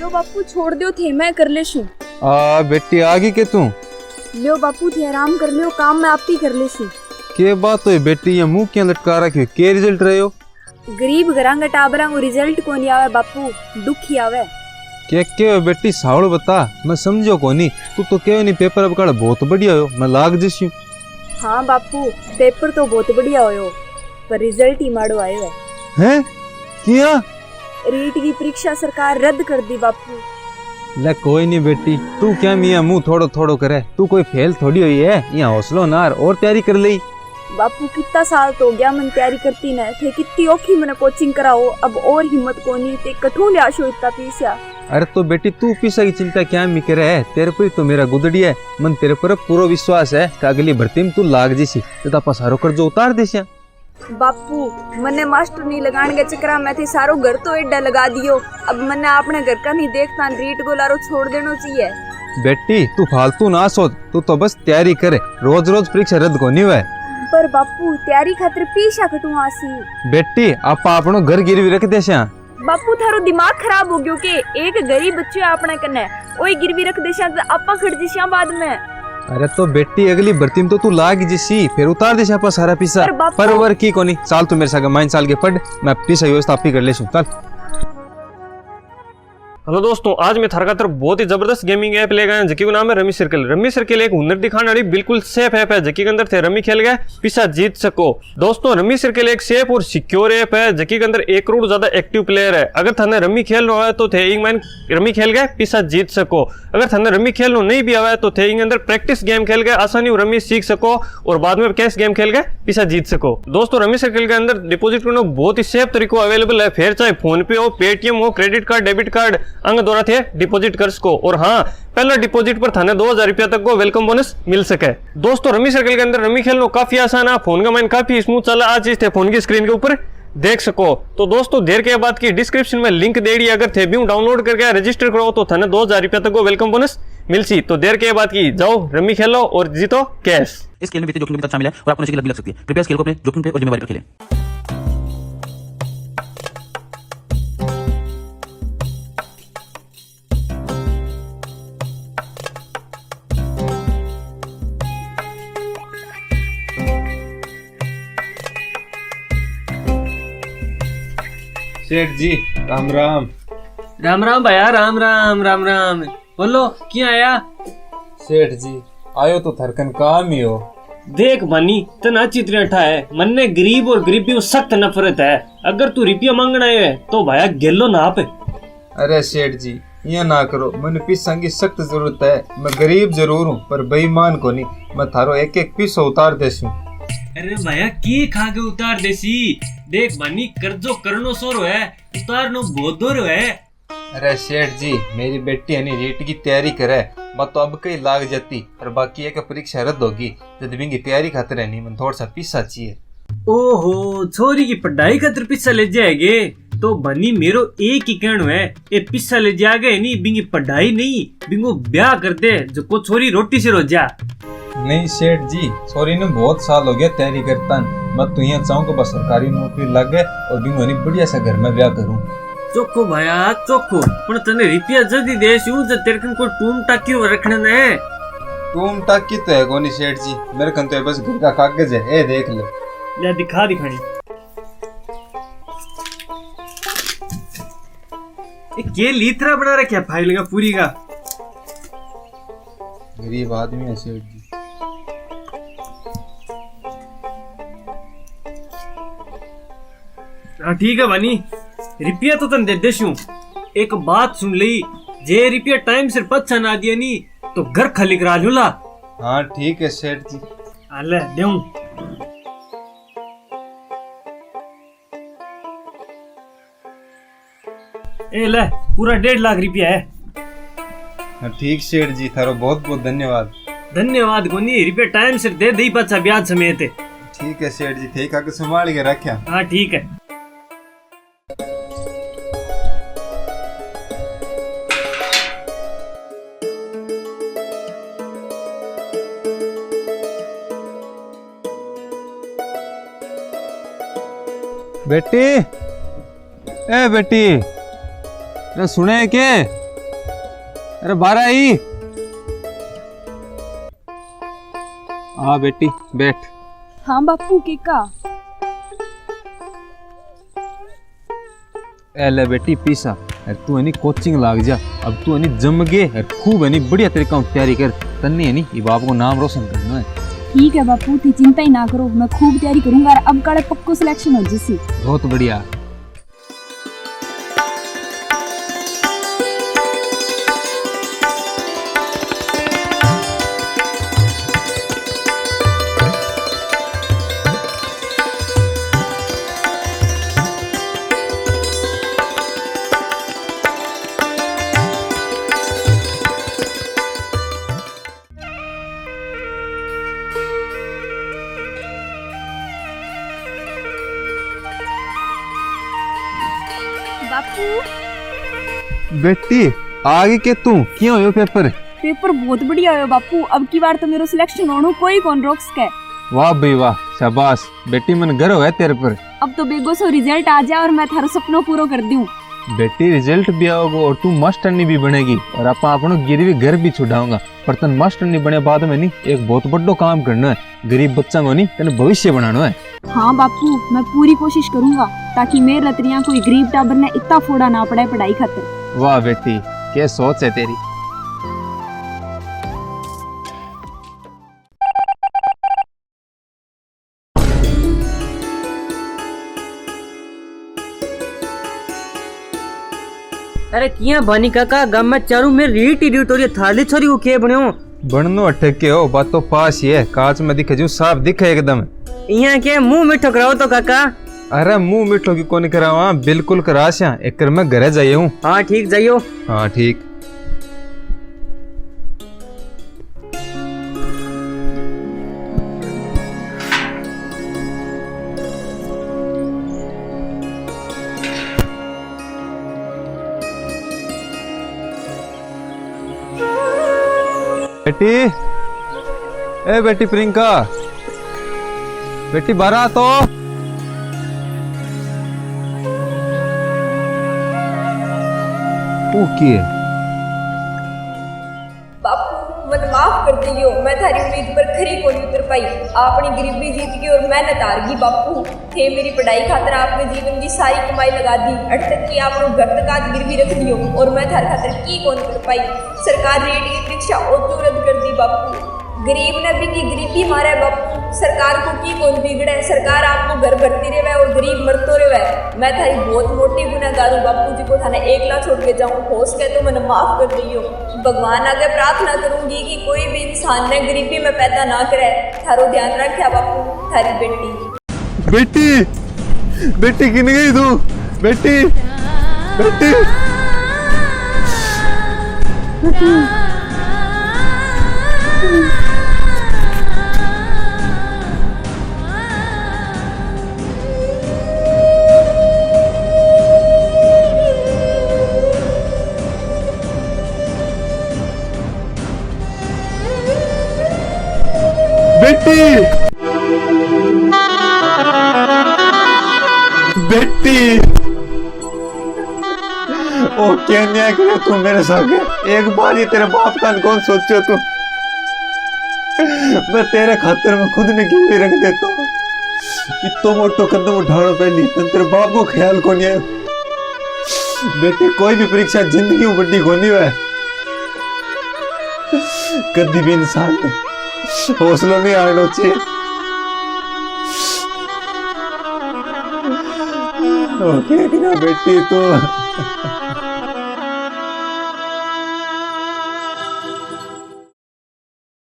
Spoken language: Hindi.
लो बापू छोड़ दो थे मैं कर लेशू। बेटी आगे के तू लियो बापू थे आराम कर लियो काम मैं आप ही कर लेशू। के बात तो बेटी ये मुंह क्या लटका रखे के रिजल्ट रहे हो? गरीब घरांगा टाबरा को रिजल्ट को नहीं आवे बापू दुख ही आवे। के बेटी सावड़ बता मैं समझो को नहीं तू तो क्यों नहीं पेपर अब काड़ा बहुत बढ़िया हो मैं लाग जिसी। हाँ बापू पेपर तो बहुत बढ़िया होयो पर रिजल्ट ही माड़ो आयो है। हैं किया रीट की परीक्षा सरकार रद्द कर दी बापू। ले कोई नहीं बेटी तू क्या मियाँ मुंह थोड़ो थोड़ो करे तू कोई फेल थोड़ी हुई है यहाँ हौसलो नार और तैयारी कर ली। बापू कितना साल तो हो गया मन तैयारी करती न थे कितनी औखी मैंने कोचिंग कराओ अब और हिम्मत को नहीं ते कठू ले आशो इतना पीछा। अरे तो बेटी तू पीछा की चिंता क्या मी करे है तेरे पर तो मेरा गुदड़ी है मन तेरे पर पूरा विश्वास है कि अगली भर्ती में तू लाग जैसी तो पसारो कर जो उतार देसिया। बापू मने मास्टर नहीं लगाने के चक्कर में थे सारो घर तो एडा लगा दियो अब मने अपने घर का नहीं देखता रीट को लारो छोड़ देना चाहिए। बेटी तू फालतू ना सोच तू तो बस तैयारी करे रोज रोज परीक्षा रद्द को नहीं हुआ। पर बापू तैयारी खातिर पीछा कटू आसी। बेटी आप अपनो घर गिरवी रख दे श्या। बापू थारो दिमाग खराब हो गयो के एक गरीब बच्चे अपने कने ओए गिरवी रख दे श्या आपा खड़ जिश्या बाद में। अरे तो बेटी अगली भर्ती में तो तू लाग जिसी फिर उतार दे श्या सारा पीसा पर वर की कोनी साल तू मेरे साथ माइन साल के पढ़ मैं पीसा व्यवस्था आप ही कर ले चल। हेलो दोस्तों आज मैं थारा खातर बहुत ही जबरदस्त गेमिंग ऐप ले गए जिसका नाम है रमी सर्कल। रमी सर्कल एक हुनर दिखाने वाली बिल्कुल सेफ ऐप है जिसके अंदर थे रमी खेल गए पिसा जीत सको। दोस्तों रमी सर्कल एक सेफ और सिक्योर ऐप है जिसके अंदर 1 करोड़ ज्यादा एक्टिव प्लेयर है। अगर थाने रमी खेलना है तो थे एक मैन रमी खेल गए पिसा जीत सको। अगर थाने रमी खेलना नहीं भी आवा है तो थे अंदर प्रैक्टिस गेम खेल गए आसानी रमी सीख सको और बाद में कैश गेम खेल गए पिसा जीत सको। दोस्तों रमी सर्कल के अंदर डिपोजिट करना बहुत ही सेफ तरीका अवेलेबल है फिर चाहे फोन पे हो पेटीएम हो क्रेडिट कार्ड डेबिट कार्ड अंग द्वारा थे डिपॉजिट कर सको और हाँ पहला डिपॉजिट पर थाने 2000 रुपया तक को वेलकम बोनस मिल सके। दोस्तों रमी सर्कल के अंदर रमी खेलना काफी आसान है फोन का माइन काफी स्मूथ चला आज चीज थे फोन की स्क्रीन के ऊपर देख सको। तो दोस्तों देर के बाद की डिस्क्रिप्शन में लिंक दे दी अगर थे भी डाउनलोड करके रजिस्टर करो तो थाने 2000 रुपया तक को वेलकम बोनस मिल सी। तो देर के बाद की जाओ रमी खेलो और जीतो कैश। इस खेल में वित्तीय जोखिम के तहत शामिल है और आपको नशे की लत भी लग सकती है। कृपया इस खेल को अपने जोखिम पे और जिम्मेदारी पर खेलें। सेठ जी राम राम। राम राम भैया राम राम राम राम बोलो क्या आया? सेठ जी आयो तो थरकन काम ही हो। देख बनी तना चित्रेठा है मन ने गरीब और गरीबी में सख्त नफरत है अगर तू रुपया मांगना है तो भैया गेलो ना पे। अरे सेठ जी ये ना करो मैंने पैसा की सख्त जरूरत है मैं गरीब जरूर हूँ पर बेईमान को नहीं मैं थारो एक एक पैसा उतार देसू। अरे भैया की खागे उतार देसी देख बनी कर्जो करनो सोरो है उतारनो बोधोरो है। अरे सेठ जी मेरी बेटी है नीट की तैयारी करे मैं तो अब कहीं लाग जाती और बाकी एक परीक्षा रद्द होगी जब की तैयारी खातिर है नहीं मैं थोड़ा सा पैसा चाहिए। ओहो छोरी की पढ़ाई खातिर पिस्सा ले जाएगे तो बनी मेरो एक ही कहना है ये पिस्सा ले जाएगा नहीं बिंगी पढ़ाई नहीं बिंगो ब्याह कर दे जो को छोरी रोटी से रोजा। नहीं सेठ जी सॉरी ने बहुत साल हो गया तैयारी करता मैं तो यहाँ चाहूँ कि बस सरकारी नौकरी लग गए और बिंगो नहीं बढ़िया सा घर में ब्याह करूँ। चोखो भैया चोखो पण तने रुपया जल्दी देश यूं जब तेरे को टूम टाकी रखना है। टूम टाकी तो है कोनी सेठ जी मेरे कन तो बस घर का कागज है ए देख ले। ले दिखा दिखानी ये लीथरा बना रखा फाइल का पूरी का। गरीब आदमी है सेठ जी। हाँ ठीक है बनी रुपया तो तन दे देशू एक बात सुन ली जे रुपया टाइम से पच्छा ना दिया नी तो घर खाली करा लूला। हाँ ठीक है सेठ जी। ले देऊं ए ले पूरा 1.5 लाख रुपया है। हाँ ठीक सेठ जी थारो बहुत बहुत धन्यवाद। धन्यवाद कोनी रुपया टाइम से दे दी पच्छा ब्याज समेत। ठीक है सेठ जी ठीक है संभाल के रखा। हाँ ठीक है। बेटी ए बेटी सुने के अरे बारह आई। हाँ बेटी बैठ। हाँ बापू के का ए ले बेटी पीसा। अरे तू है कोचिंग लाग जा। अब तू है जम गे और खूब है बढ़िया तरीका से तैयारी कर। तन्ने है ये बाप को नाम रोशन करना है। ठीक है बापू, थी चिंता ही ना करो, मैं खूब तैयारी करूंगा और अब काले पक्को सिलेक्शन हो जिसी। बहुत बढ़िया। बापू बेटी आगे के तू क्यों हो पेपर? पेपर बहुत बढ़िया हो बापू, अब की बार तो मेरा सिलेक्शन होनो कोई कौन रोक सके। वाह भाई वाह, शाबाश बेटी, मन गर्व है तेरे पर। अब तो बेगो सो रिजल्ट आ जाए और मैं थारो सपनों पूरा कर दूं। बेटी रिजल्ट भी आओगे और तू मास्टरनी भी बनेगी और आप अपनों गिरवी घर भी छुड़ाऊंगा। पर तन मास्टरनी बने बाद में नहीं एक बहुत बड़ो काम करना है। गरीब बच्चा को नहीं तेने भविष्य बनाना है। हाँ बापू, मैं पूरी कोशिश करूंगा ताकि मेरे लतरियां कोई गरीब टाबर ने इतना फोड़ा ना पड़े पढ़ाई खातिर। वाह बेटी, क्या सोच है तेरी। अरे किया बानी काका गांव में चारू में रीट ही रीट हो रही थाली छोरी को के बन्यो बननो अटके हो बात तो पास ही है। कांच में दिखे जो साफ दिखे एकदम। यहाँ के मुंह मिठो कराओ तो काका। अरे मुंह मिठो की कौन करावा, बिल्कुल करासिया। एक मैं घरे जाइए हूँ। हाँ ठीक जाइयो। हाँ ठीक। बेटी, ए बेटी प्रियंका, बेटी बारा तो। ओके बापू मन माफ कर दियो, मैं थारी उम्मीद पर खरी को नहीं उतर पाई। आपनी गरीबी जीत गई और मेहनत हार गई बापू। थे मेरी पढ़ाई खातर आपने जीवन की सारी कमाई लगा दी। अट तक की आपने घर तक आज गिरवी रख दियो और मैं थार खातर की कौन कर पाई। सरकार रेट की परीक्षा और रद्द कर दी बापू। गरीब ने भी की गरीबी मारे बापू। सरकार को की कौन बिगड़े, सरकार आपको घर भरती रहे और गरीब मरतो रहे। मैं थारी बहुत मोटी गुनाहगार हूँ बापू जी को थाने एकला छोड़ के जाऊँ। हो सके तो मैंने माफ कर दियो। भगवान आगे प्रार्थना करूंगी कि कोई भी इंसान ने गरीबी में पैदा ना करे। थारो ध्यान रखे बापू, थारी बेटी। बेटी, बेटी किन गई तू? बेटी, बेटी, बेटी, बेटी। ओ क्या न्याय करे तू मेरे साथ। एक बार ही तेरे बाप का कौन सोचो तू। मैं तेरे खातिर में खुद ने गिरवी रख देता हूँ। इतो मोटो कदम उठाना पहली तेरे बाप को ख्याल को नहीं आयो। बेटी कोई भी परीक्षा जिंदगी में बड़ी कोनी है। कभी भी इंसान ने हौसला नहीं आना चाहिए। ओके बेटी तो